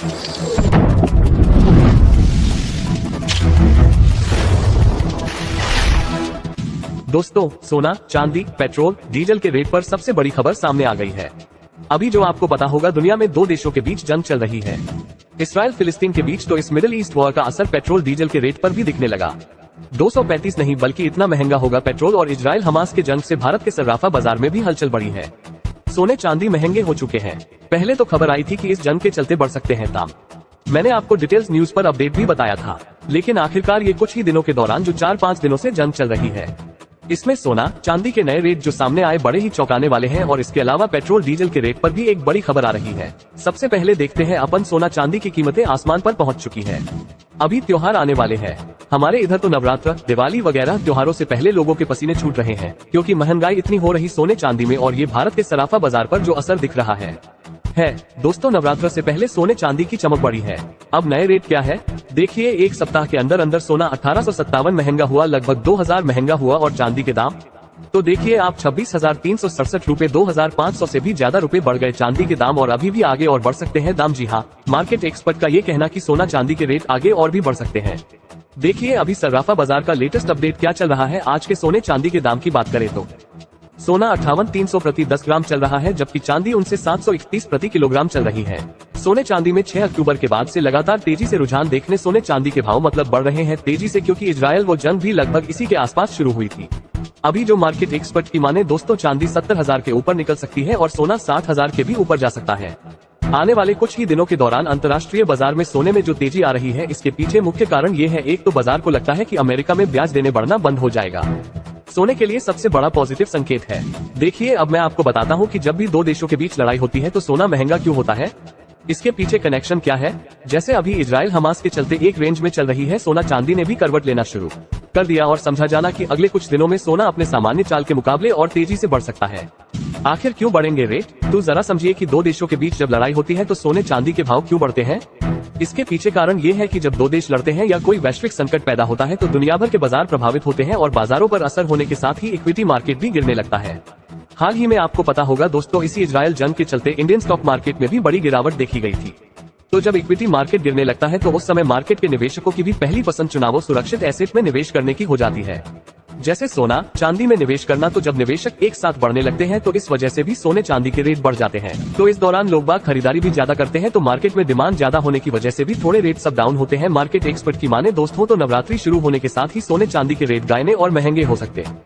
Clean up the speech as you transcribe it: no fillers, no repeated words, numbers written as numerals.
दोस्तों, सोना, चांदी, पेट्रोल, डीजल के रेट पर सबसे बड़ी खबर सामने आ गई है। अभी जो आपको पता होगा, दुनिया में दो देशों के बीच जंग चल रही है, इसराइल फिलिस्तीन के बीच। तो इस मिडिल ईस्ट वॉर का असर पेट्रोल डीजल के रेट पर भी दिखने लगा। 235 नहीं बल्कि इतना महंगा होगा पेट्रोल। और इजराइल हमास के जंग से भारत के सर्राफा बाजार में भी हलचल बढ़ी है। सोने चांदी महंगे हो चुके हैं। पहले तो खबर आई थी कि इस जंग के चलते बढ़ सकते हैं दाम। मैंने आपको डिटेल्स न्यूज पर अपडेट भी बताया था, लेकिन आखिरकार ये कुछ ही दिनों के दौरान जो 4-5 दिनों से जंग चल रही है, इसमें सोना चांदी के नए रेट जो सामने आए बड़े ही चौंकाने वाले हैं। और इसके अलावा पेट्रोल डीजल के रेट पर भी एक बड़ी खबर आ रही है। सबसे पहले देखते हैं अपन, सोना चांदी की कीमतें आसमान पर पहुंच चुकी है। अभी त्योहार आने वाले हैं। हमारे इधर तो नवरात्र, दिवाली वगैरह त्योहारों से पहले लोगों के पसीने छूट रहे हैं, क्योंकि महंगाई इतनी हो रही सोने चांदी में। और ये भारत के सराफा बाजार पर जो असर दिख रहा है दोस्तों, नवरात्र से पहले सोने चांदी की चमक बढ़ी है। अब नए रेट क्या है देखिए। एक सप्ताह के अंदर अंदर सोना 1857 महंगा हुआ, लगभग 2000 महंगा हुआ। और चांदी के दाम तो देखिए आप, 26,367 रूपए, 2500 से भी ज्यादा रुपए बढ़ गए चांदी के दाम। और अभी भी आगे और बढ़ सकते हैं दाम। जी हाँ, मार्केट एक्सपर्ट का ये कहना कि सोना चांदी के रेट आगे और भी बढ़ सकते हैं। देखिए अभी सर्राफा बाजार का लेटेस्ट अपडेट क्या चल रहा है। आज के सोने चांदी के दाम की बात करें तो सोना 58,300 प्रति 10 ग्राम चल रहा है, जबकि चांदी 59,731 प्रति किलोग्राम चल रही है। सोने चांदी में 6 अक्टूबर के बाद से लगातार तेजी से रुझान देखने सोने चांदी के भाव मतलब बढ़ रहे हैं तेजी से, क्योंकि इजराइल वो जंग भी लगभग इसी के आसपास शुरू हुई थी। अभी जो मार्केट एक्सपर्ट की माने दोस्तों, चांदी 70,000 के ऊपर निकल सकती है और सोना 60,000 के भी ऊपर जा सकता है। आने वाले कुछ ही दिनों के दौरान अंतर्राष्ट्रीय बाजार में सोने में जो तेजी आ रही है, इसके पीछे मुख्य कारण ये है। एक तो बाजार को लगता है कि अमेरिका में ब्याज देने बढ़ना बंद हो जाएगा, सोने के लिए सबसे बड़ा पॉजिटिव संकेत है। देखिए अब मैं आपको बताता हूँ कि जब भी दो देशों के बीच लड़ाई होती है तो सोना महंगा क्यों होता है, इसके पीछे कनेक्शन क्या है। जैसे अभी इजराइल हमास के चलते एक रेंज में चल रही है, सोना चांदी ने भी करवट लेना शुरू कर दिया। और समझा जाना कि अगले कुछ दिनों में सोना अपने सामान्य चाल के मुकाबले और तेजी से बढ़ सकता है। आखिर क्यों बढ़ेंगे रेट, तो जरा समझिए कि दो देशों के बीच जब लड़ाई होती है तो सोने चांदी के भाव क्यों बढ़ते हैं। इसके पीछे कारण ये है कि जब दो देश लड़ते हैं या कोई वैश्विक संकट पैदा होता है तो दुनिया भर के बाजार प्रभावित होते हैं। और बाजारों पर असर होने के साथ ही इक्विटी मार्केट भी गिरने लगता है। हाल ही में आपको पता होगा दोस्तों, इसी इजराइल जंग के चलते इंडियन स्टॉक मार्केट में भी बड़ी गिरावट देखी गई थी। तो जब इक्विटी मार्केट गिरने लगता है तो उस समय मार्केट के निवेशकों की भी पहली पसंद चुनावों सुरक्षित एसेट में निवेश करने की हो जाती है, जैसे सोना चांदी में निवेश करना। तो जब निवेशक एक साथ बढ़ने लगते हैं तो इस वजह से भी सोने चांदी के रेट बढ़ जाते हैं। तो इस दौरान लोग बाग खरीदारी भी ज्यादा करते हैं, तो मार्केट में डिमांड ज्यादा होने की वजह से भी थोड़े रेट सब डाउन होते हैं। मार्केट एक्सपर्ट की माने दोस्तों, तो नवरात्रि शुरू होने के साथ ही सोने चांदी के रेट गिरने और महंगे हो सकते हैं।